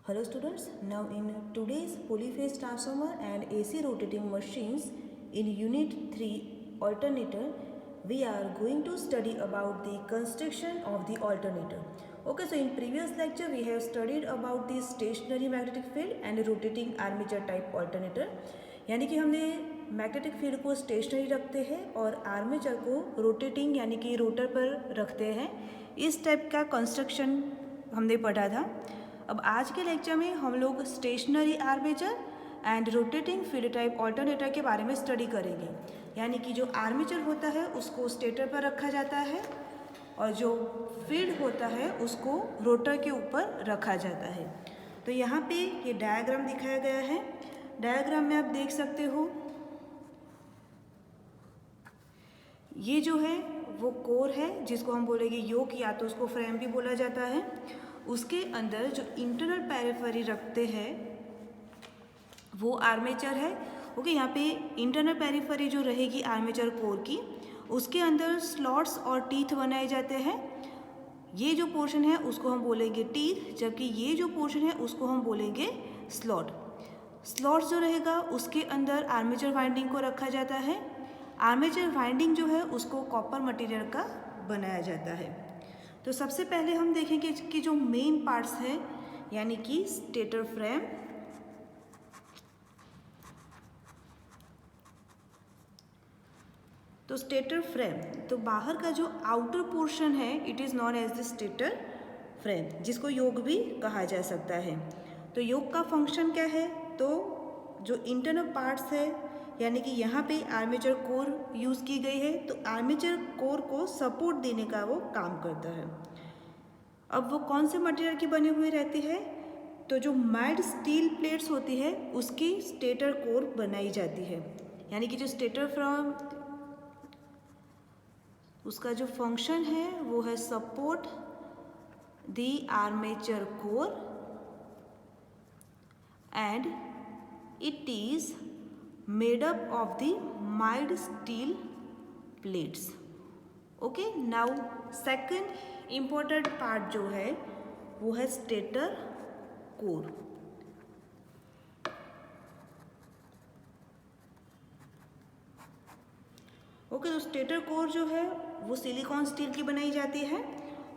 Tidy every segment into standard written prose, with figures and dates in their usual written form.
Hello students, now in today's polyphase transformer and AC rotating machines in unit 3 alternator, we are going to study about the construction of the alternator. Okay, so in previous lecture we have studied about the stationary magnetic field and rotating armature type alternator. यानी कि हमने magnetic field को stationery रखते हैं और armature को rotating यानी कि रोटर पर रखते हैं. इस टाइप का कंस्ट्रक्शन हमने पढ़ा था. अब आज के लेक्चर में हम लोग stationary armature and rotating field type alternator के बारे में स्टडी करेंगे. यानी कि जो आर्मेचर होता है उसको स्टेटर पर रखा जाता है और जो फील्ड होता है उसको रोटर के ऊपर रखा जाता है. तो यहाँ पे ये डायग्राम दिखाया गया है. डायग्राम में आप देख सकते हो ये जो है वो कोर है जिसको हम बोलेंगे योक या तो उसको फ्रेम भी बोला जाता है. उसके अंदर जो इंटरनल पेरिफेरी रखते हैं वो आर्मेचर है. ओके, यहाँ पे इंटरनल पेरिफेरी जो रहेगी आर्मेचर कोर की उसके अंदर स्लॉट्स और टीथ बनाए जाते हैं. ये जो पोर्शन है उसको हम बोलेंगे टीथ, जबकि ये जो पोर्शन है उसको हम बोलेंगे स्लॉट. स्लॉट्स जो रहेगा उसके अंदर आर्मेचर वाइंडिंग को रखा जाता है. आर्मेचर वाइंडिंग जो है उसको कॉपर मटेरियल का बनाया जाता है. तो सबसे पहले हम देखेंगे कि जो मेन पार्ट्स हैं यानी कि स्टेटर फ्रेम, तो स्टेटर फ्रेम तो बाहर का जो आउटर पोर्शन है it is known as the stator frame, जिसको योक भी कहा जा सकता है. तो योक का फंक्शन क्या है? तो जो इंटरनल पार्ट्स है यानी कि यहाँ पे आर्मेचर कोर यूज़ की गई है, तो आर्मेचर कोर को सपोर्ट देने का वो काम करता है. अब वो कौन से मटेरियल की बनी हुई रहती है? तो जो माइल्ड स्टील प्लेट्स होती है उसकी स्टेटर कोर बनाई जाती है. यानी कि जो स्टेटर फ्रेम उसका जो फंक्शन है वो है support the armature core and it is made up of the mild steel plates. Okay, now second important part जो है वो है स्टेटर कोर. ओके, तो स्टेटर कोर जो है वो सिलिकॉन स्टील की बनाई जाती है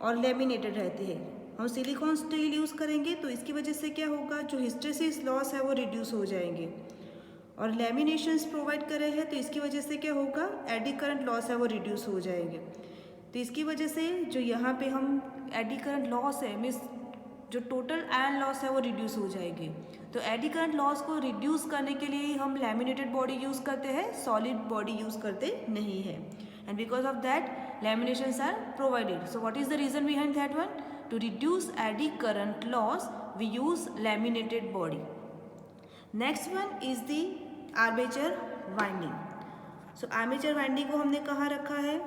और लेमिनेटेड रहती है. हम सिलिकॉन स्टील यूज़ करेंगे तो इसकी वजह से क्या होगा, जो हिस्टेरिसिस लॉस है वो रिड्यूस हो जाएंगे. और लेमिनेशंस प्रोवाइड करे हैं तो इसकी वजह से क्या होगा, एडी करंट लॉस है वो रिड्यूस हो जाएंगे. तो इसकी वजह से जो यहाँ पे हम एडी करंट लॉस है मीन्स जो टोटल आयरन लॉस है वो रिड्यूस हो जाएगी. तो एडी करंट लॉस को रिड्यूस करने के लिए हम लैमिनेटेड बॉडी यूज़ करते हैं, सॉलिड बॉडी यूज़ करते नहीं है. And because of that laminations are provided. So what is the reason behind that one? To reduce eddy current loss we use laminated body. Next one is the armature winding. So armature winding को हमने कहाँ रखा है?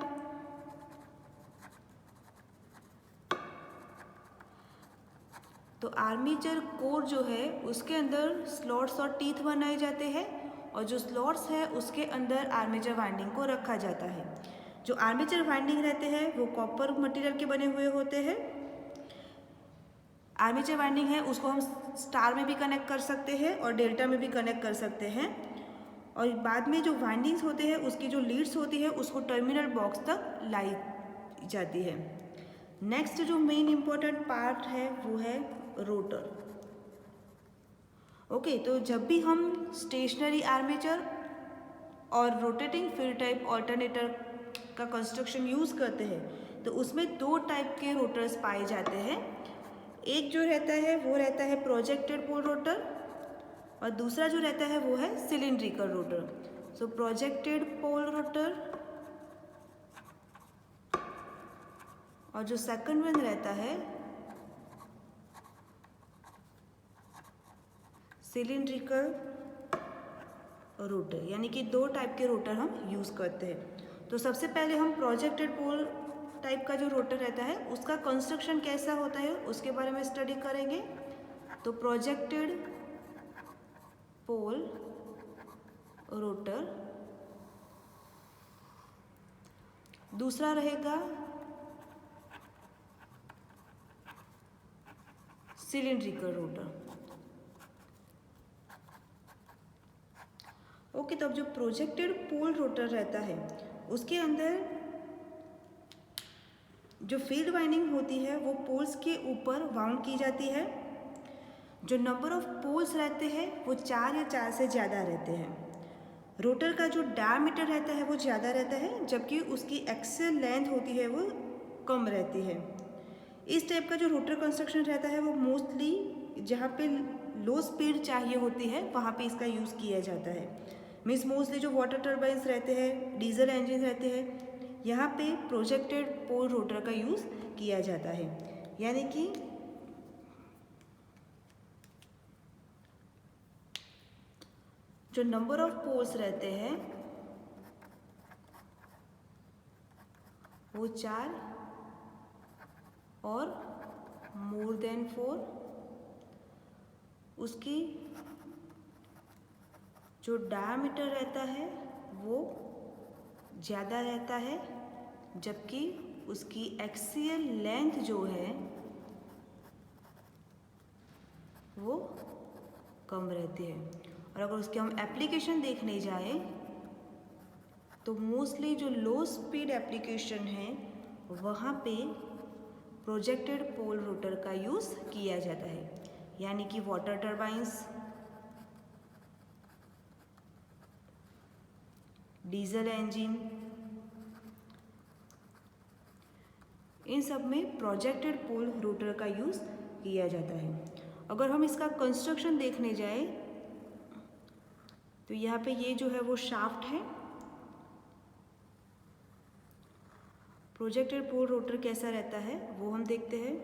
तो armature core जो है उसके अंदर स्लॉट्स और टीथ बनाए जाते हैं और जो स्लॉट्स है उसके अंदर आर्मेचर वाइंडिंग को रखा जाता है. जो आर्मेचर वाइंडिंग रहते हैं वो कॉपर मटेरियल के बने हुए होते हैं. आर्मेचर वाइंडिंग है उसको हम स्टार में भी कनेक्ट कर सकते हैं और डेल्टा में भी कनेक्ट कर सकते हैं. और बाद में जो वाइंडिंग्स होते हैं उसकी जो लीड्स होती है उसको टर्मिनल बॉक्स तक लाई जाती है. नेक्स्ट जो मेन इम्पोर्टेंट पार्ट है वो है रोटर. ओके, तो जब भी हम स्टेशनरी आर्मेचर और रोटेटिंग फील्ड टाइप ऑल्टरनेटर का कंस्ट्रक्शन यूज़ करते हैं तो उसमें दो टाइप के रोटर्स पाए जाते हैं. एक जो रहता है वो रहता है प्रोजेक्टेड पोल रोटर और दूसरा जो रहता है वो है सिलिंड्रिकल रोटर. सो प्रोजेक्टेड पोल रोटर और जो सेकंड वन रहता है सिलिंड्रिकल रोटर. यानी कि दो टाइप के रोटर हम यूज़ करते हैं. तो सबसे पहले हम प्रोजेक्टेड पोल टाइप का जो रोटर रहता है उसका कंस्ट्रक्शन कैसा होता है उसके बारे में स्टडी करेंगे. तो प्रोजेक्टेड पोल रोटर, दूसरा रहेगा सिलिंड्रिकल रोटर. ओके, तो अब जो प्रोजेक्टेड पोल रोटर रहता है उसके अंदर जो फील्ड वाइंडिंग होती है वो पोल्स के ऊपर वाउंड की जाती है। जो नंबर ऑफ पोल्स रहते हैं वो 4 या 4 से ज़्यादा रहते हैं। रोटर का जो डायमीटर रहता है वो ज़्यादा रहता है, जबकि उसकी एक्सियल लेंथ होती है वो कम रहती है। इस टाइप का जो रोटर कंस्ट्रक्शन रहता है वो मोस्टली जहाँ पे लो स्पीड चाहिए होती है वहाँ पे इसका यूज़ किया जाता है। मीन्स मोस्टली जो वाटर टर्बाइंस रहते हैं, डीजल इंजन रहते हैं, यहाँ पे प्रोजेक्टेड पोल रोटर का यूज़ किया जाता है। यानी कि जो नंबर ऑफ पोल्स रहते हैं वो 4 और मोर देन 4, उसकी जो डायमीटर रहता है वो ज़्यादा रहता है, जबकि उसकी एक्सियल लेंथ जो है वो कम रहती है। और अगर उसके हम एप्लीकेशन देखने जाए तो मोस्टली जो लो स्पीड एप्लीकेशन है वहाँ पे प्रोजेक्टेड पोल रोटर का यूज़ किया जाता है। यानी कि वाटर टर्बाइंस, डीजल इंजन, इन सब में प्रोजेक्टेड पोल रोटर का यूज़ किया जाता है। अगर हम इसका कंस्ट्रक्शन देखने जाए तो यहाँ पे ये जो है वो शाफ्ट है। प्रोजेक्टेड पोल रोटर कैसा रहता है वो हम देखते हैं।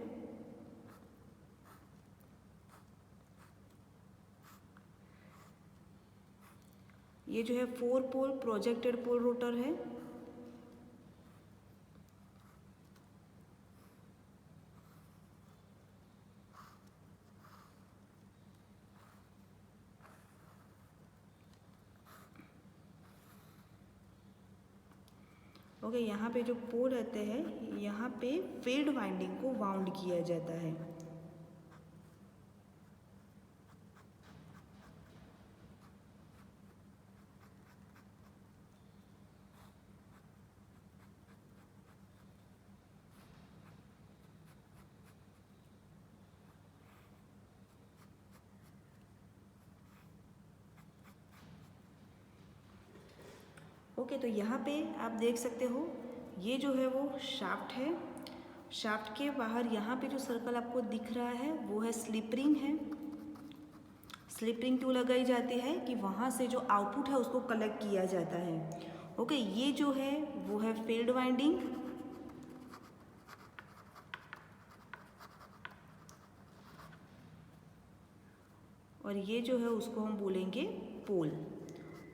ये जो है 4 पोल प्रोजेक्टेड पोल रोटर है। ओके, यहाँ पे जो पोल रहते हैं यहाँ पे फील्ड वाइंडिंग को वाउंड किया जाता है। ओके, तो यहाँ पे आप देख सकते हो ये जो है वो शाफ्ट है। शाफ्ट के बाहर यहाँ पे जो सर्कल आपको दिख रहा है वो है स्लिप रिंग है। स्लिप रिंग क्यों लगाई जाती है कि वहाँ से जो आउटपुट है उसको कलेक्ट किया जाता है। ओके, ये जो है वो है फील्ड वाइंडिंग। और ये जो है उसको हम बोलेंगे पोल।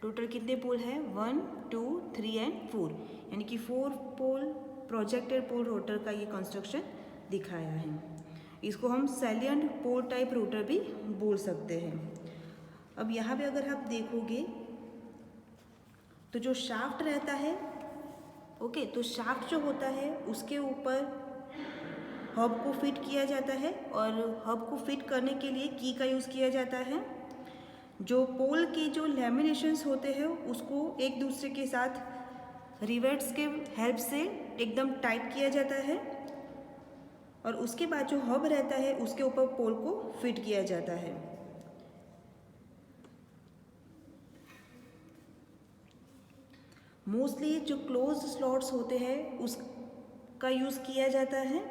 टोटल कितने पोल है? 1, 2, 3 एंड 4, यानी कि 4 पोल प्रोजेक्टेड पोल रोटर का ये कंस्ट्रक्शन दिखाया है। इसको हम सैलिएंट पोल टाइप रोटर भी बोल सकते हैं। अब यहाँ पे अगर आप देखोगे तो जो शाफ्ट रहता है, ओके, तो शाफ्ट जो होता है उसके ऊपर हब को फिट किया जाता है और हब को फिट करने के लिए की का यूज़ किया जाता है। जो पोल के जो लैमिनेशंस होते हैं उसको एक दूसरे के साथ रिवेट्स के हेल्प से एकदम टाइट किया जाता है और उसके बाद जो हब रहता है उसके ऊपर पोल को फिट किया जाता है। मोस्टली जो क्लोज्ड स्लॉट्स होते हैं उसका यूज़ किया जाता है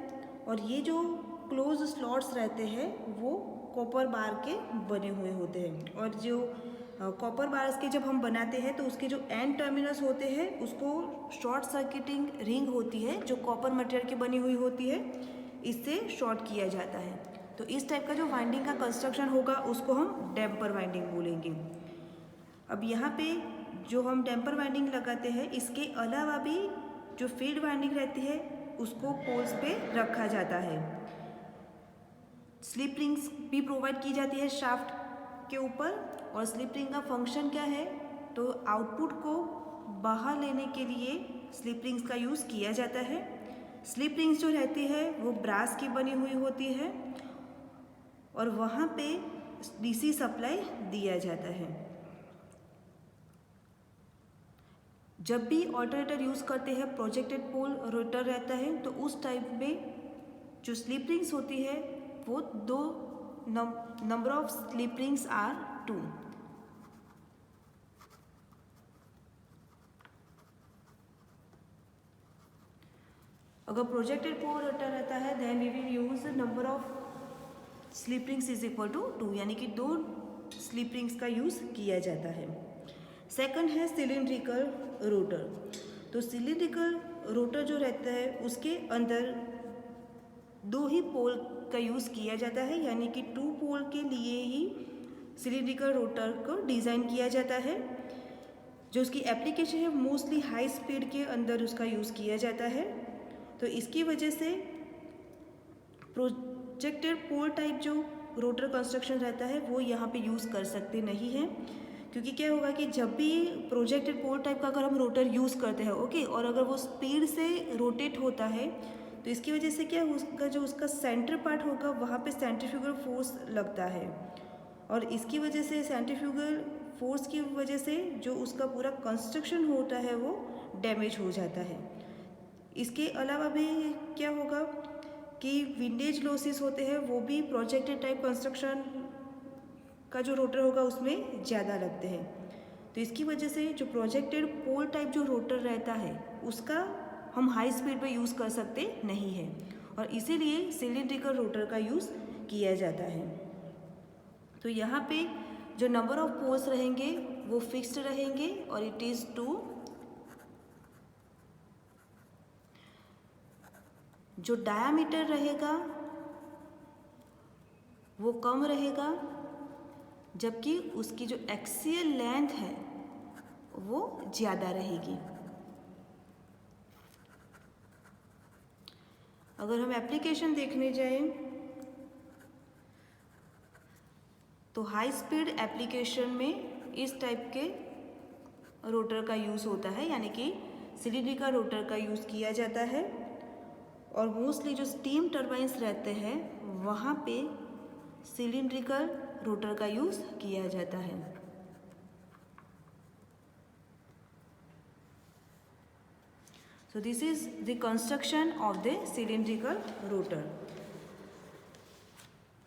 और ये जो क्लोज्ड स्लॉट्स रहते हैं वो कॉपर बार के बने हुए होते हैं। और जो कॉपर बार्स के जब हम बनाते हैं तो उसके जो एंड टर्मिनल्स होते हैं उसको शॉर्ट सर्किटिंग रिंग होती है जो कॉपर मटेरियल की बनी हुई होती है, इससे शॉर्ट किया जाता है। तो इस टाइप का जो वाइंडिंग का कंस्ट्रक्शन होगा उसको हम डैम्पर वाइंडिंग बोलेंगे। अब यहाँ पे जो हम डैम्पर वाइंडिंग लगाते हैं इसके अलावा भी जो फील्ड वाइंडिंग रहती है उसको पोल्स पे रखा जाता है। स्लिप रिंग्स भी प्रोवाइड की जाती है शाफ्ट के ऊपर और स्लिप रिंग का फंक्शन क्या है, तो आउटपुट को बाहर लेने के लिए स्लिप रिंग्स का यूज़ किया जाता है। स्लिप रिंग्स जो रहती है वो ब्रास की बनी हुई होती है और वहाँ पे डीसी सप्लाई दिया जाता है। जब भी ऑल्टरनेटर यूज़ करते हैं प्रोजेक्टेड पोल रोटर रहता है, तो उस टाइप में जो स्लिप रिंग्स होती है वो दो, number of slip rings are 2। अगर प्रोजेक्टेड पोल रोटर रहता है then we will use number of slip rings is equal to 2, यानी कि 2 स्लिप रिंग्स का यूज़ किया जाता है। सेकंड है सिलिंड्रिकल रोटर। तो सिलिंड्रिकल रोटर जो रहता है उसके अंदर 2 ही पोल का यूज़ किया जाता है, यानी कि 2 पोल के लिए ही सिलिंड्रिकल रोटर को डिज़ाइन किया जाता है। जो उसकी एप्लीकेशन है मोस्टली हाई स्पीड के अंदर उसका यूज़ किया जाता है। तो इसकी वजह से प्रोजेक्टेड पोल टाइप जो रोटर कंस्ट्रक्शन रहता है वो यहाँ पे यूज़ कर सकते नहीं हैं, क्योंकि क्या होगा कि जब भी प्रोजेक्टेड पोल टाइप का अगर हम रोटर यूज़ करते हैं ओके, और अगर वो स्पीड से रोटेट होता है तो इसकी वजह से क्या उसका सेंटर पार्ट होगा वहाँ पे सेंट्रीफ्यूगल फोर्स लगता है, और इसकी वजह से सेंट्रीफ्यूगल फोर्स की वजह से जो उसका पूरा कंस्ट्रक्शन होता है वो डैमेज हो जाता है। इसके अलावा भी क्या होगा कि विंडेज लॉसेस होते हैं वो भी प्रोजेक्टेड टाइप कंस्ट्रक्शन का जो रोटर होगा उसमें ज़्यादा लगते हैं। तो इसकी वजह से जो प्रोजेक्टेड पोल टाइप जो रोटर रहता है उसका हम हाई स्पीड पे यूज़ कर सकते नहीं है, और इसीलिए सिलिंड्रिकल रोटर का यूज़ किया जाता है। तो यहाँ पे जो नंबर ऑफ पोल्स रहेंगे वो फिक्स्ड रहेंगे और इट इज़ 2। जो डायामीटर रहेगा वो कम रहेगा, जबकि उसकी जो एक्सियल लेंथ है वो ज़्यादा रहेगी। अगर हम एप्लीकेशन देखने जाएं तो हाई स्पीड एप्लीकेशन में इस टाइप के रोटर का यूज़ होता है, यानी कि सिलिंड्रिकल रोटर का यूज़ किया जाता है। और मोस्टली जो स्टीम टरबाइंस रहते हैं वहाँ पे सिलिंड्रिकल रोटर का यूज़ किया जाता है। So this is the construction of the cylindrical rotor.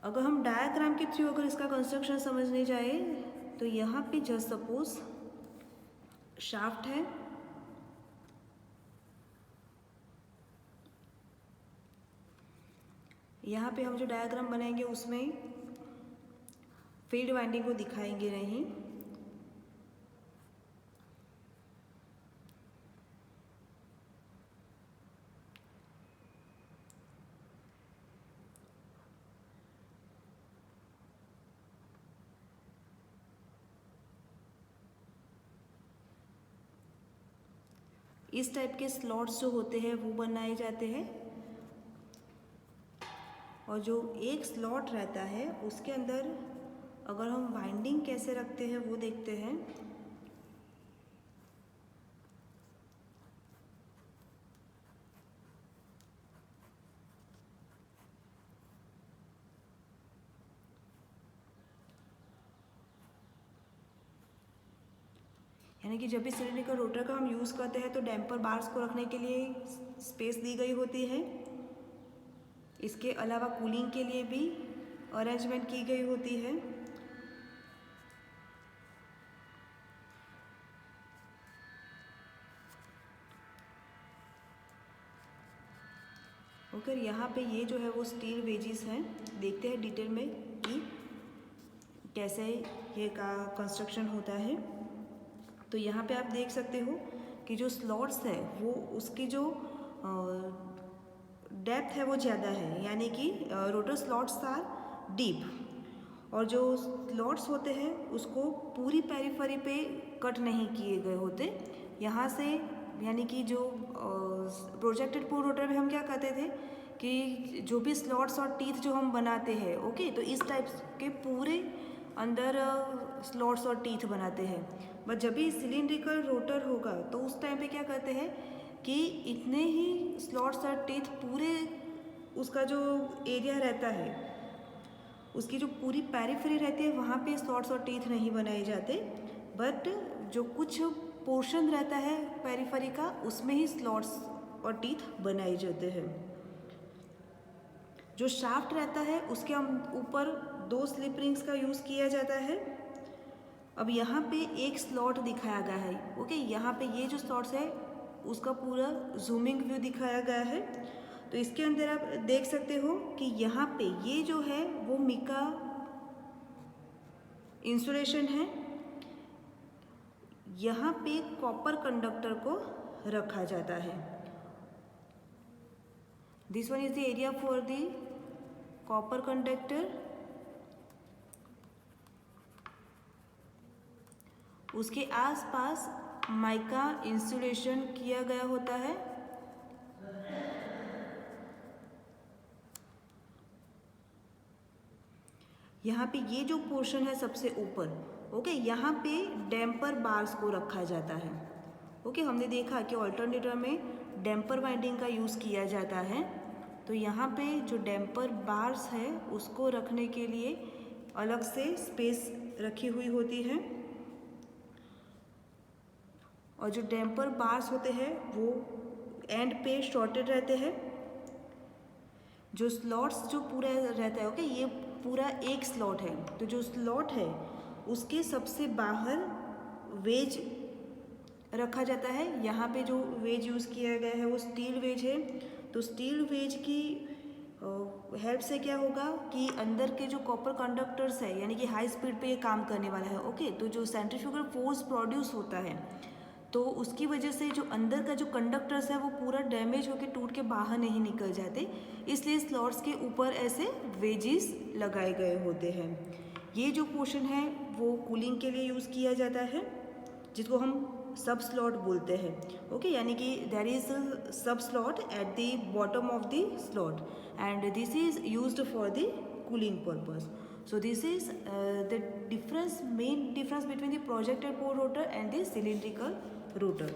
अगर हम डायग्राम के थ्रू अगर इसका कंस्ट्रक्शन समझने जाए तो यहाँ पे जस्ट सपोज शाफ्ट है, यहाँ पे हम जो डायग्राम बनाएंगे उसमें फील्ड वाइंडिंग को दिखाएंगे नहीं। इस टाइप के स्लॉट्स जो होते हैं वो बनाए जाते हैं, और जो एक स्लॉट रहता है उसके अंदर अगर हम वाइंडिंग कैसे रखते हैं वो देखते हैं। यानी कि जब भी सिलिंड्रिकल रोटर का हम यूज़ करते हैं तो डैम्पर बार्स को रखने के लिए स्पेस दी गई होती है। इसके अलावा कूलिंग के लिए भी अरेंजमेंट की गई होती है। ओके, यहाँ पे ये जो है वो स्टील वेजेस हैं। देखते हैं डिटेल में कि कैसे ये का कंस्ट्रक्शन होता है। तो यहाँ पे आप देख सकते हो कि जो स्लॉट्स है वो उसकी जो डेप्थ है वो ज़्यादा है, यानी कि रोटर स्लॉट्स आर डीप, और जो स्लॉट्स होते हैं उसको पूरी पेरिफेरी पे कट नहीं किए गए होते। यहाँ से यानी कि जो प्रोजेक्टेड पोल रोटर में हम क्या कहते थे कि जो भी स्लॉट्स और टीथ जो हम बनाते हैं ओके, तो इस टाइप के पूरे अंदर स्लॉट्स और टीथ बनाते हैं। बट जब भी सिलिंड्रिकल रोटर होगा तो उस टाइम पे क्या करते हैं कि इतने ही स्लॉट्स और टीथ पूरे उसका जो एरिया रहता है उसकी जो पूरी पेरिफेरी रहती है वहाँ पे स्लॉट्स और टीथ नहीं बनाए जाते, बट जो कुछ पोर्शन रहता है पेरिफेरी का उसमें ही स्लॉट्स और टीथ बनाए जाते हैं। जो शाफ्ट रहता है उसके ऊपर 2 स्लिप रिंग्स का यूज़ किया जाता है। अब यहाँ पे एक स्लॉट दिखाया गया है। ओके, यहाँ पे ये जो स्लॉट्स है उसका पूरा जूमिंग व्यू दिखाया गया है। तो इसके अंदर आप देख सकते हो कि यहाँ पे ये जो है वो मिका इंसुलेशन है। यहाँ पे कॉपर कंडक्टर को रखा जाता है। This one is the area for the copper conductor. उसके आसपास माइका इंसुलेशन किया गया होता है। यहाँ पे ये जो पोर्शन है सबसे ऊपर, ओके, यहाँ पे डैम्पर बार्स को रखा जाता है। ओके, हमने देखा कि अल्टरनेटर में डैम्पर वाइंडिंग का यूज़ किया जाता है। तो यहाँ पे जो डैम्पर बार्स है उसको रखने के लिए अलग से स्पेस रखी हुई होती है। और जो डैम्पर बार्स होते हैं वो एंड पे शॉर्टेड रहते हैं। जो स्लॉट्स जो पूरा रहता है, ओके, ये पूरा एक स्लॉट है। तो जो स्लॉट है उसके सबसे बाहर वेज रखा जाता है। यहाँ पे जो वेज यूज़ किया गया है वो स्टील वेज है। तो स्टील वेज की हेल्प से क्या होगा कि अंदर के जो कॉपर कंडक्टर्स है यानी कि हाई स्पीड पे ये काम करने वाला है। ओके, तो जो सेंट्रीफ्यूगल फोर्स प्रोड्यूस होता है तो उसकी वजह से जो अंदर का जो कंडक्टर्स है वो पूरा डैमेज होकर टूट के बाहर नहीं निकल जाते, इसलिए स्लॉट्स के ऊपर ऐसे वेजेस लगाए गए होते हैं। ये जो पोर्शन है वो कूलिंग के लिए यूज़ किया जाता है, जिसको हम सब स्लॉट बोलते हैं। ओके, यानी कि देयर इज सब slot at the bottom of the slot and this is used for the cooling purpose. So this is the main difference between the projected pole rotor and the cylindrical rotor.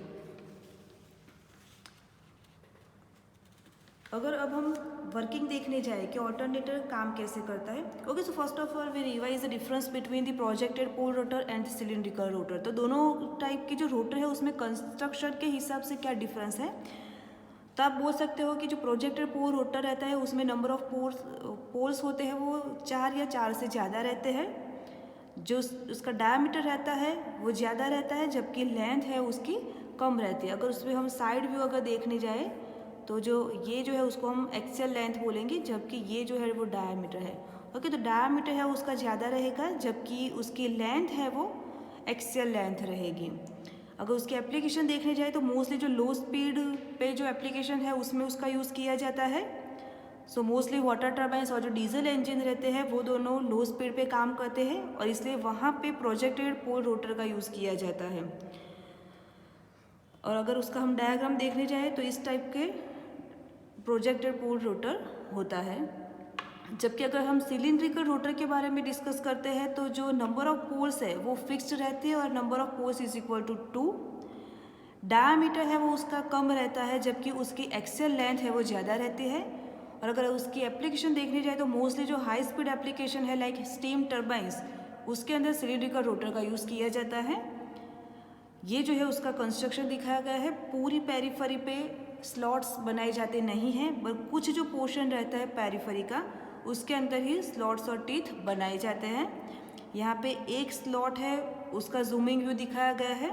अगर अब हम working देखने जाए कि alternator काम कैसे करता है, okay, so first of all we revise the difference between the projected pole rotor and the cylindrical rotor. तो दोनों टाइप के जो रोटर है उसमें कंस्ट्रक्शन के हिसाब से क्या डिफरेंस है. तो आप बोल सकते हो कि जो प्रोजेक्टेड पोल रोटर रहता है उसमें नंबर ऑफ पोल्स होते हैं वो 4 या 4 से ज़्यादा रहते हैं. जो उसका डायमीटर रहता है वो ज़्यादा रहता है, जबकि लेंथ है उसकी कम रहती है. अगर उसमें हम साइड व्यू अगर देखने जाए तो जो ये जो है उसको हम एक्सियल लेंथ बोलेंगे, जबकि ये जो है वो डायमीटर है. ओके, तो डायमीटर है उसका ज़्यादा रहेगा, जबकि उसकी लेंथ है वो एक्सियल लेंथ रहेगी. अगर उसकी एप्लीकेशन देखने जाए तो मोस्टली जो लो स्पीड पे जो एप्लीकेशन है उसमें उसका यूज़ किया जाता है. सो मोस्टली वाटर टर्बाइंस और जो डीजल इंजन रहते हैं वो दोनों लो स्पीड पे काम करते हैं और इसलिए वहाँ पे प्रोजेक्टेड पोल रोटर का यूज़ किया जाता है. और अगर उसका हम डायग्राम देखने जाए तो इस टाइप के प्रोजेक्टेड पोल रोटर होता है. जबकि अगर हम सिलिंड्रिकल रोटर के बारे में डिस्कस करते हैं तो जो नंबर ऑफ पोल्स है वो फिक्स्ड रहती है और number of poles is equal to 2. Diameter है वो उसका कम रहता है, जबकि उसकी एक्सियल लेंथ है वो ज़्यादा रहती है. और अगर उसकी एप्लीकेशन देखने जाए तो मोस्टली जो हाई स्पीड एप्लीकेशन है लाइक स्टीम टर्बाइंस उसके अंदर सिलिंड्रिकल रोटर का यूज़ किया जाता है. ये जो है उसका कंस्ट्रक्शन दिखाया गया है. पूरी पेरिफेरी पे स्लॉट्स बनाए जाते नहीं हैं, पर कुछ जो पोर्शन रहता है पेरिफेरी का उसके अंदर ही स्लॉट्स और टीथ बनाए जाते हैं. यहाँ पे एक स्लॉट है उसका जूमिंग व्यू दिखाया गया है,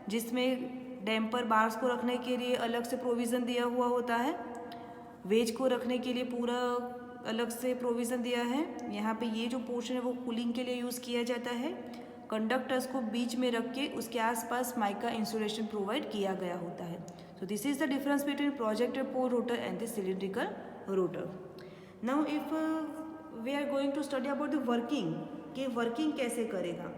जिसमें डैम्पर बार्स को रखने के लिए अलग से प्रोविज़न दिया हुआ होता है, वेज को रखने के लिए पूरा अलग से प्रोविज़न दिया है. यहाँ पे ये जो पोर्शन है वो कूलिंग के लिए यूज़ किया जाता है. कंडक्टर्स को बीच में रख के उसके आसपास माइका इंसुलेशन प्रोवाइड किया गया होता है. So this is the difference between projected pole rotor and the cylindrical rotor. Now if we are going to study about the working, कि वर्किंग कैसे करेगा.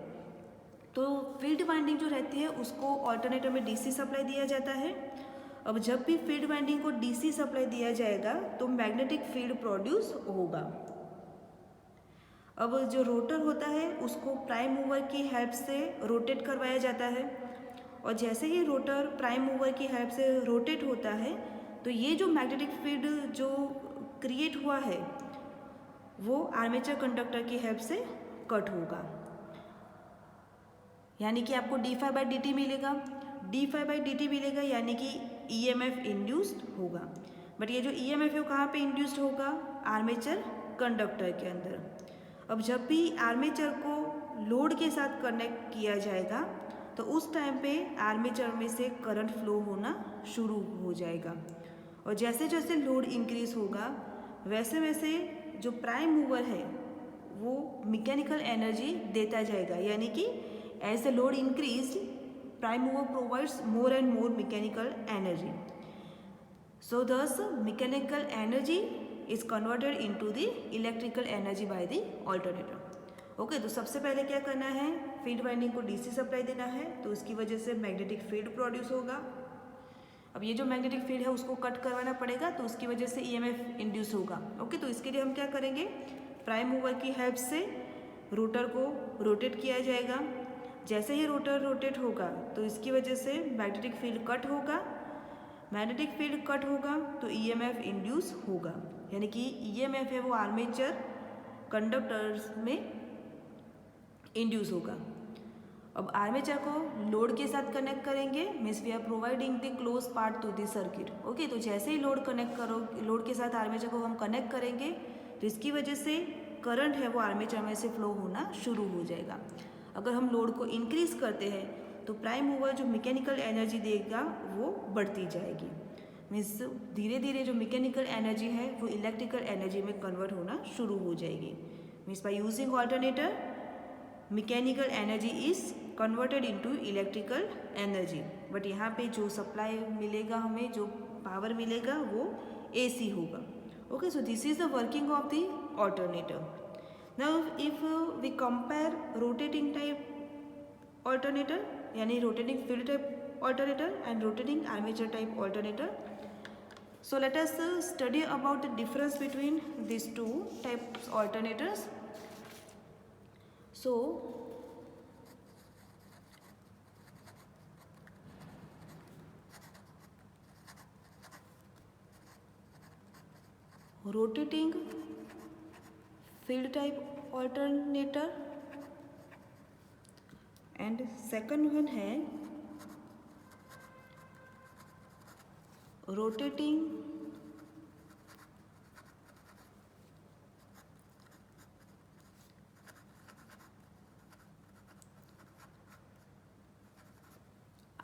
तो फील्ड वाइंडिंग जो रहती है उसको ऑल्टरनेटर में डीसी सप्लाई दिया जाता है. अब जब भी फील्ड वाइंडिंग को डीसी सप्लाई दिया जाएगा तो मैग्नेटिक फील्ड प्रोड्यूस होगा. अब जो रोटर होता है उसको प्राइम मूवर की हेल्प से रोटेट करवाया जाता है, और जैसे ही रोटर प्राइम मूवर की हेल्प से रोटेट होता है तो ये जो मैग्नेटिक फील्ड जो क्रिएट हुआ है वो आर्मेचर कंडक्टर की हेल्प से कट होगा. यानी कि आपको d phi by d t मिलेगा. d∅dt मिलेगा, यानी कि EMF इंड्यूस्ड होगा। बट ये जो EMF है वो कहाँ पे इंड्यूस्ड होगा? आर्मेचर कंडक्टर के अंदर। अब जब भी आर्मेचर को लोड के साथ कनेक्ट किया जाएगा तो उस टाइम पे आर्मेचर में से करंट फ्लो होना शुरू हो जाएगा, और जैसे जैसे लोड इंक्रीज होगा वैसे वैसे जो प्राइम मूवर है वो मैकेनिकल एनर्जी देता जाएगा, यानी कि as the load increase prime mover provides more and more mechanical energy, so this mechanical energy is converted into the electrical energy by the alternator. Okay, तो सबसे पहले क्या करना है, फील्ड वाइंडिंग को डीसी सप्लाई देना है, तो उसकी वजह से मैग्नेटिक फील्ड प्रोड्यूस होगा। अब ये जो मैग्नेटिक फील्ड है उसको कट करवाना पड़ेगा, तो उसकी वजह से EMF इंड्यूस होगा। ओके, तो इसके लिए हम क्या करेंगे, प्राइम मूवर की हेल्प से रोटर को रोटेट किया जाएगा। जैसे ही रोटर रोटेट होगा तो इसकी वजह से मैग्नेटिक फील्ड कट होगा, मैग्नेटिक फील्ड कट होगा तो EMF इंड्यूस होगा, यानी कि EMF है वो आर्मेचर कंडक्टर्स में इंड्यूस होगा। अब आर्मेचर को लोड के साथ कनेक्ट करेंगे, means we are providing the close part to the circuit. Okay, तो जैसे ही लोड के साथ आर्मेचर को हम कनेक्ट करेंगे तो इसकी वजह से करंट है वो आर्मेचर में से फ्लो होना शुरू हो जाएगा। अगर हम लोड को इंक्रीज करते हैं तो प्राइम मूवर जो मैकेनिकल एनर्जी देगा वो बढ़ती जाएगी, मीन्स धीरे धीरे जो मैकेनिकल एनर्जी है वो इलेक्ट्रिकल एनर्जी में कन्वर्ट होना शुरू हो जाएगी। Means by using alternator mechanical energy is converted into electrical energy, but यहाँ पे जो सप्लाई मिलेगा, हमें जो पावर मिलेगा वो AC होगा। Okay, so this is the working of the alternator. Now if we compare rotating type alternator, यानी rotating field type alternator and rotating armature type alternator, so let us study about the difference between these two types alternators. So rotating field type alternator and second one है rotating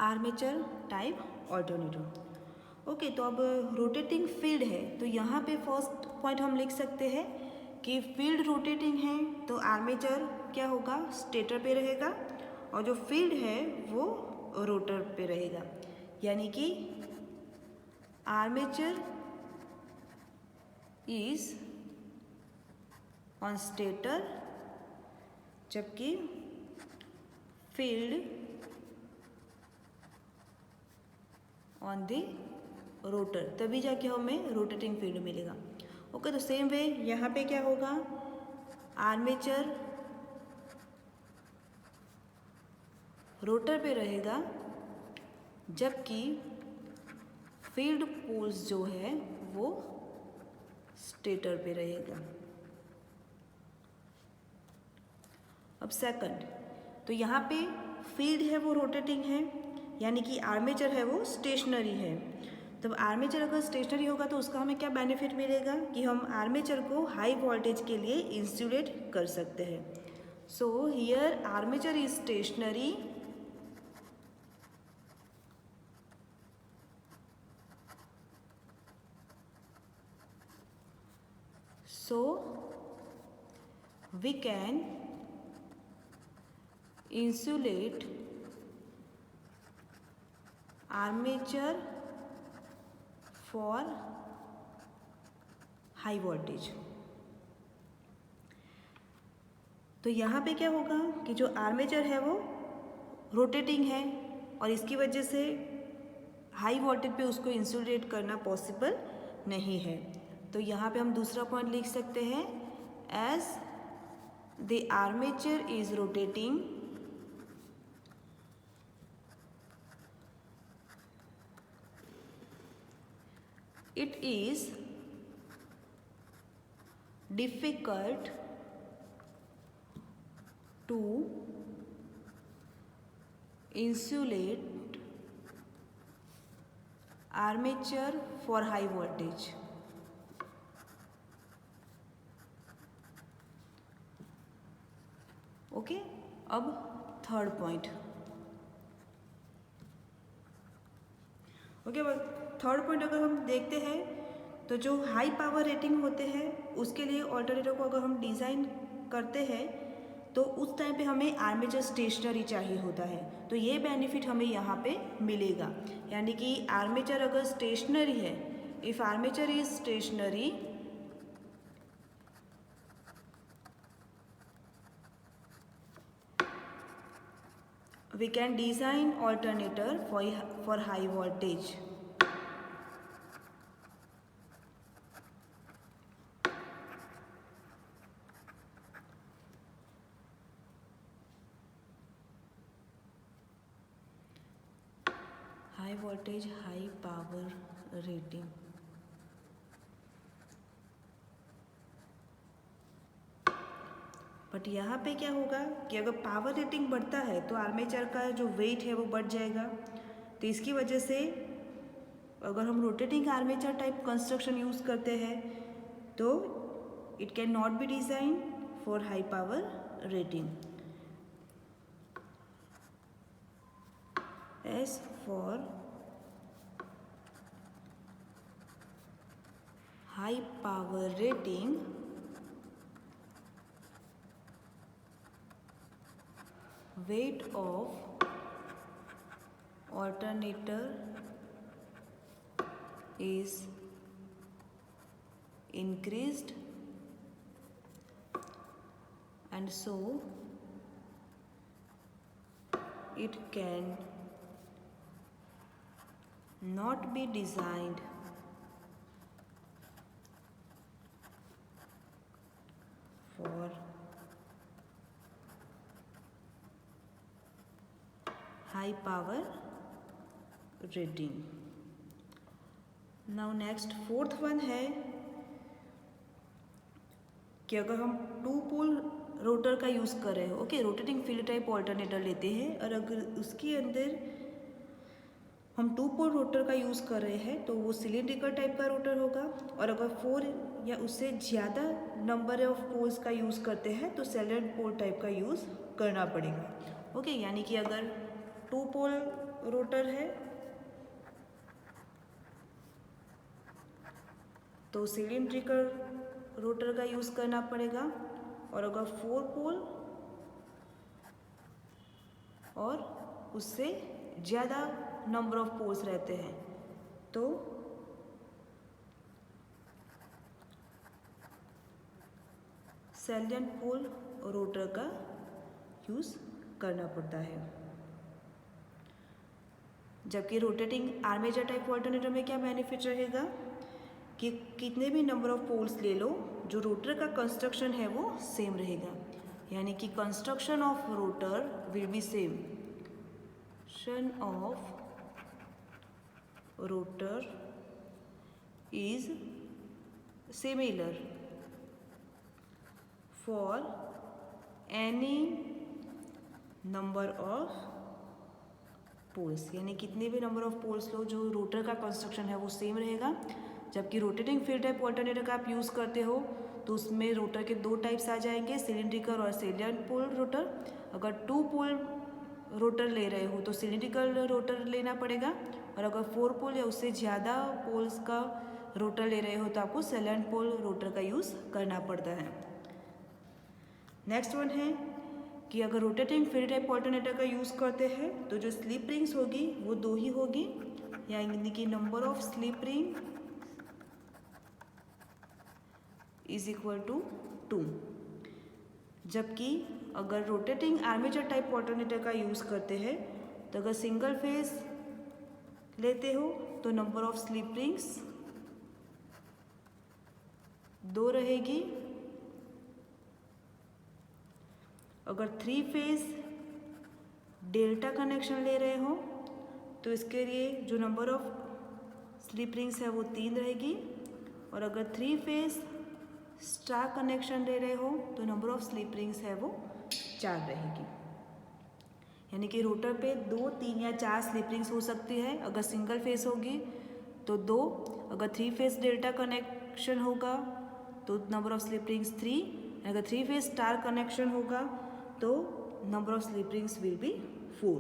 armature type alternator. Okay, तो अब rotating field है तो यहाँ पे first point हम लिख सकते हैं कि फील्ड रोटेटिंग है तो आर्मेचर क्या होगा, स्टेटर पे रहेगा, और जो फील्ड है वो रोटर पे रहेगा, यानी कि आर्मेचर इज ऑन स्टेटर जबकि फील्ड ऑन द रोटर, तभी जाके हमें रोटेटिंग फील्ड मिलेगा। ओके, तो सेम वे यहाँ पे क्या होगा, आर्मेचर रोटर पे रहेगा जबकि फील्ड पोल्स जो है वो स्टेटर पे रहेगा। अब सेकंड, तो यहाँ पे फील्ड है वो रोटेटिंग है, यानी कि आर्मेचर है वो स्टेशनरी है। तब आर्मेचर अगर स्टेशनरी होगा तो उसका हमें क्या बेनिफिट मिलेगा कि हम आर्मेचर को हाई वोल्टेज के लिए इंसुलेट कर सकते हैं। So here armature is stationary so we can insulate armature for high voltage। तो यहाँ पे क्या होगा कि जो आर्मेचर है वो रोटेटिंग है और इसकी वजह से हाई वोल्टेज पे उसको इंसुलेट करना पॉसिबल नहीं है। तो यहाँ पे हम दूसरा पॉइंट लिख सकते हैं, as the armature is rotating it is difficult to insulate armature for high voltage. Okay, अब third point. Okay, third point अगर हम देखते हैं तो जो हाई पावर रेटिंग होते हैं उसके लिए ऑल्टरनेटर को अगर हम डिज़ाइन करते हैं तो उस टाइम पे हमें आर्मेचर स्टेशनरी चाहिए होता है। तो ये बेनिफिट हमें यहाँ पे मिलेगा, यानी कि आर्मेचर अगर स्टेशनरी है, if armature is stationary we can design alternator for high voltage. High voltage, high power rating. But यहाँ पे क्या होगा कि अगर पावर रेटिंग बढ़ता है तो आर्मेचर का जो वेट है वो बढ़ जाएगा। तो इसकी वजह से अगर हम rotating armature type construction use करते हैं तो it can not be design for high power rating. S for high power rating weight of alternator is increased and so it can not be designed for high power rating. Now next fourth one है कि अगर हम to pole rotor का use कर रहे हो, okay, rotating field type alternator लेते हैं और अगर उसके अंदर हम टू पोल रोटर का यूज़ कर रहे हैं तो वो सिलेंड्रिकल टाइप का रोटर होगा, और अगर 4 या उससे ज़्यादा नंबर ऑफ पोल्स का यूज़ करते हैं तो सैलिएंट पोल टाइप का यूज़ करना पड़ेगा। ओके, यानी कि अगर टू पोल रोटर है तो सिलिंड्रिकल रोटर का यूज़ करना पड़ेगा, और अगर 4 पोल और उससे ज़्यादा नंबर ऑफ पोल्स रहते हैं तो सैलिएंट पोल रोटर का यूज़ करना पड़ता है। जबकि रोटेटिंग आर्मेचर टाइप ऑल्टरनेटर में क्या बेनिफिट रहेगा कि कितने भी नंबर ऑफ पोल्स ले लो, जो रोटर का कंस्ट्रक्शन है वो सेम रहेगा, यानी कि construction of rotor will be same. Construction of rotor is similar for any number of poles, यानी कितने भी नंबर ऑफ पोल्स लो, जो रोटर का कंस्ट्रक्शन है वो सेम रहेगा। जबकि रोटेटिंग फील्ड टाइप ऑल्टरनेटर का आप यूज़ करते हो तो उसमें रोटर के 2 टाइप्स आ जाएंगे, सिलिंड्रिकल और सैलिएंट पोल रोटर। अगर 2 पोल रोटर ले रहे हो तो सिलिंड्रिकल रोटर लेना पड़ेगा, और अगर 4 पोल या उससे ज़्यादा पोल्स का रोटर ले रहे हो तो आपको सैलिएंट पोल रोटर का यूज़ करना पड़ता है। नेक्स्ट वन है कि अगर रोटेटिंग फील्ड टाइप ऑल्टरनेटर का यूज़ करते हैं तो जो स्लिप रिंग्स होगी वो 2 ही होगी, यानी कि number of slip ring is equal to 2। जबकि अगर रोटेटिंग आर्मेचर टाइप ऑल्टरनेटर का यूज़ करते हैं तो अगर सिंगल फेज लेते हो तो नंबर ऑफ स्लिप रिंग्स 2 रहेगी। अगर 3 फेज डेल्टा कनेक्शन ले रहे हो तो इसके लिए जो नंबर ऑफ स्लिप रिंग्स है वो 3 रहेगी, और अगर 3 फेज स्टार कनेक्शन ले रहे हो तो नंबर ऑफ स्लिप रिंग्स है वो 4 रहेगी। यानी कि रोटर पे 2, 3 या 4 स्लिप रिंग्स हो सकती है अगर सिंगल फेस होगी, तो 2, अगर 3 फेज डेल्टा कनेक्शन होगा तो नंबर ऑफ स्लिप रिंग्स 3, अगर 3 फेज स्टार कनेक्शन होगा तो number of slip rings will be 4.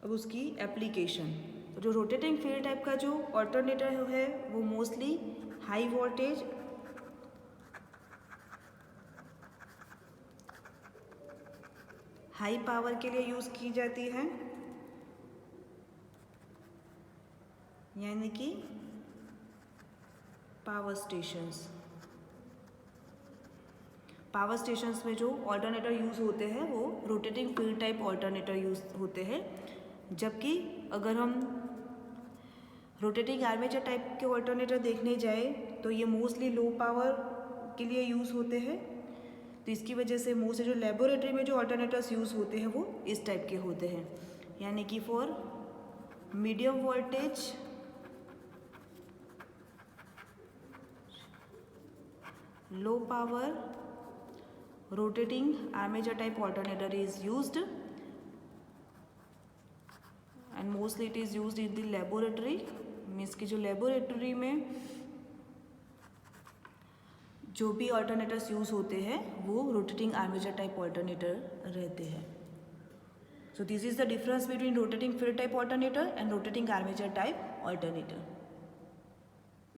अब उसकी एप्लीकेशन, तो जो रोटेटिंग फील्ड टाइप का जो ऑल्टरनेटर है वो mostly high voltage high power के लिए यूज़ की जाती है, यानी कि पावर स्टेशंस में जो ऑल्टरनेटर यूज़ होते हैं वो rotating field type alternator use होते हैं. जबकि अगर हम रोटेटिंग आर्मेचर टाइप के ऑल्टरनेटर देखने जाए तो ये मोस्टली लो पावर के लिए यूज़ होते हैं. तो इसकी वजह से मोस्टली जो लेबोरेटरी में जो ऑल्टरनेटर्स यूज़ होते हैं वो इस टाइप के होते हैं, यानी कि for medium voltage low power rotating armature type alternator is used, and mostly it is used in the laboratory. Means कि जो लेबोरेटरी में जो भी ऑल्टरनेटर्स यूज़ होते हैं वो रोटेटिंग आर्मेचर टाइप ऑल्टरनेटर रहते हैं. So this is the difference between rotating field type alternator and rotating armature type alternator.